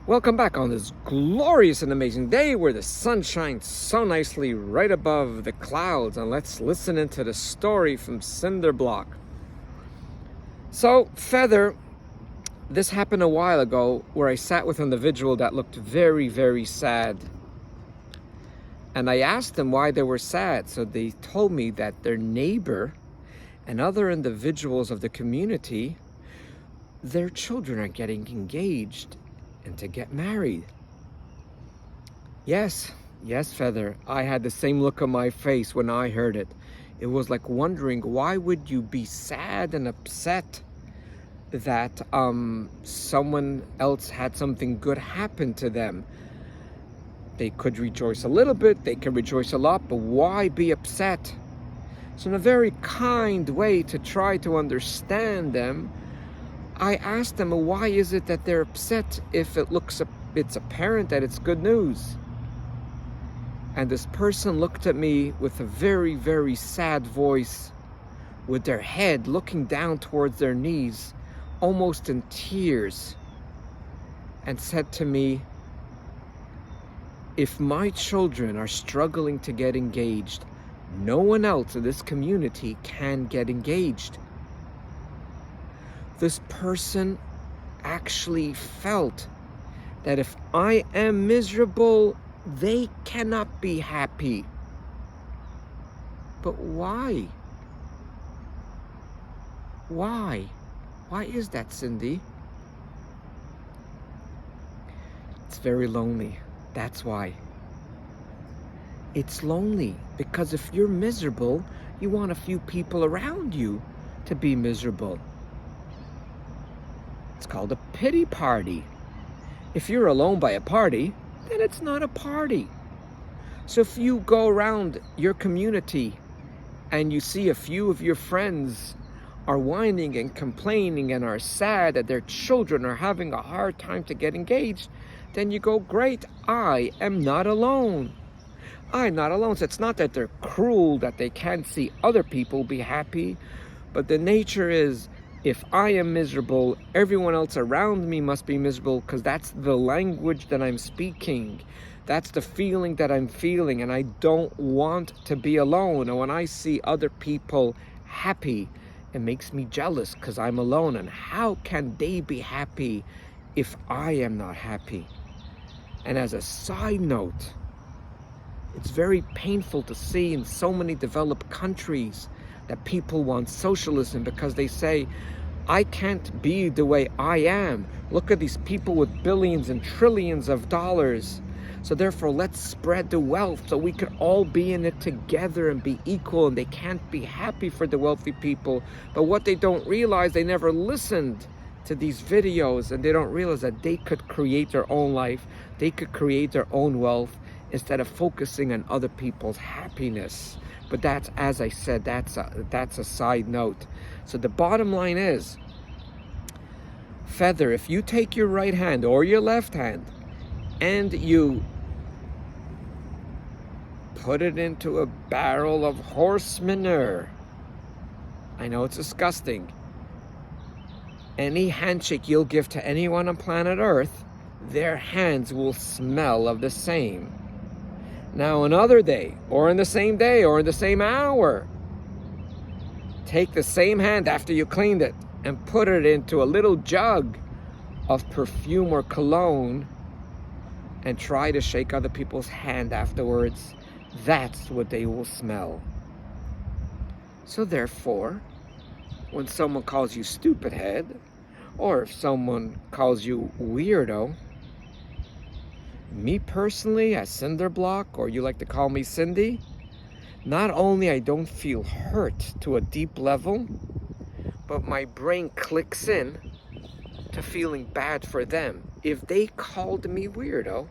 Welcome back on this glorious and amazing day where the sun shines so nicely right above the clouds, and let's listen into the story from Cinderblock. So, Feather, this happened a while ago where I sat with an individual that looked very, very sad. And I asked them why they were sad. So they told me that their neighbor and other individuals of the community, their children are getting engaged and to get married. Yes, Feather, I had the same look on my face when I heard it. It was like wondering, why would you be sad and upset that someone else had something good happen to them? They could rejoice a little bit, they could rejoice a lot, but why be upset? So in a very kind way to try to understand them, I asked them, why is it that they're upset if it's apparent that it's good news? And this person looked at me with a very, very sad voice, with their head looking down towards their knees, almost in tears, and said to me, if my children are struggling to get engaged, no one else in this community can get engaged. This person actually felt that if I am miserable, they cannot be happy. But why? Why? Why is that, Cindy? It's very lonely. That's why. It's lonely because if you're miserable, you want a few people around you to be miserable. It's called a pity party. If you're alone by a party, then it's not a party. So if you go around your community and you see a few of your friends are whining and complaining and are sad that their children are having a hard time to get engaged, then you go, great, I am not alone. I'm not alone. So it's not that they're cruel, that they can't see other people be happy, but the nature is, if I am miserable, everyone else around me must be miserable, because that's the language that I'm speaking. That's the feeling that I'm feeling, and I don't want to be alone. And when I see other people happy, it makes me jealous because I'm alone. And how can they be happy if I am not happy? And as a side note, it's very painful to see in so many developed countries that people want socialism because they say, I can't be the way I am. Look at these people with billions and trillions of dollars. So therefore, let's spread the wealth so we could all be in it together and be equal, and they can't be happy for the wealthy people. But what they don't realize, they never listened to these videos, and they don't realize that they could create their own life. They could create their own wealth instead of focusing on other people's happiness. But that's, as I said, that's a side note. So the bottom line is, Feather, if you take your right hand or your left hand and you put it into a barrel of horse manure, I know it's disgusting, any handshake you'll give to anyone on planet Earth, their hands will smell of the same. Now another day, or in the same day, or in the same hour, take the same hand after you cleaned it and put it into a little jug of perfume or cologne and try to shake other people's hand afterwards. That's what they will smell. So therefore, when someone calls you stupid head, or if someone calls you weirdo, me personally, as Cinderblock, or you like to call me Cindy, not only I don't feel hurt to a deep level, but my brain clicks in to feeling bad for them. If they called me weirdo,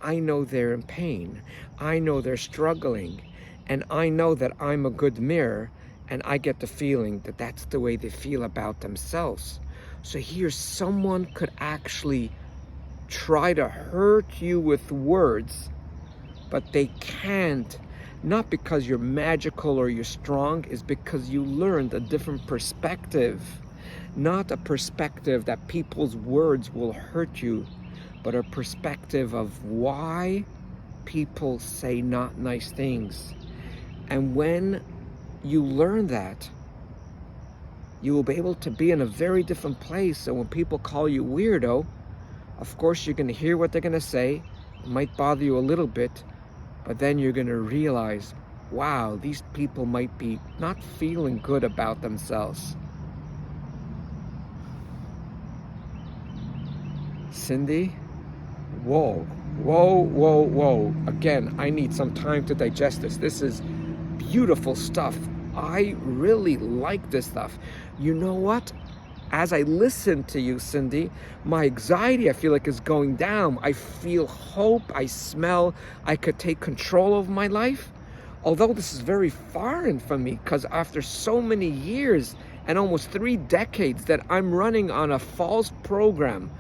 I know they're in pain. I know they're struggling. And I know that I'm a good mirror, and I get the feeling that that's the way they feel about themselves. So here someone could actually try to hurt you with words, but they can't. Not because you're magical or you're strong, is because you learned a different perspective. Not a perspective that people's words will hurt you, but a perspective of why people say not nice things. And when you learn that, you will be able to be in a very different place. So when people call you weirdo, of course you're going to hear what they're going to say. It might bother you a little bit, but then you're going to realize, wow, these people might be not feeling good about themselves. Cindy, whoa, whoa, whoa, whoa. Again, I need some time to digest this. This is beautiful stuff. I really like this stuff. You know what? As I listen to you, Cindy, my anxiety, I feel like, is going down. I feel hope. I smell I could take control of my life. Although this is very foreign for me, because after so many years and almost 3 decades that I'm running on a false program,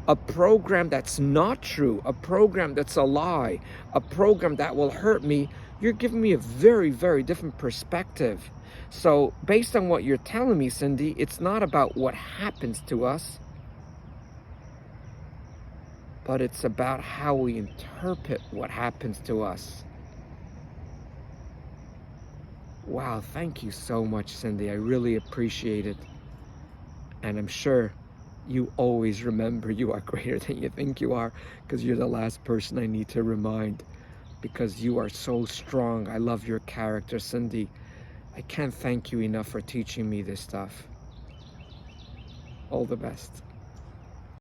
a program that's not true, a program that's a lie, a program that will hurt me, you're giving me a very, very different perspective. So based on what you're telling me, Cindy, it's not about what happens to us, but it's about how we interpret what happens to us. Wow, thank you so much, Cindy. I really appreciate it. And I'm sure you always remember you are greater than you think you are, because you're the last person I need to remind, because you are so strong. I love your character, Cindy. I can't thank you enough for teaching me this stuff. All the best.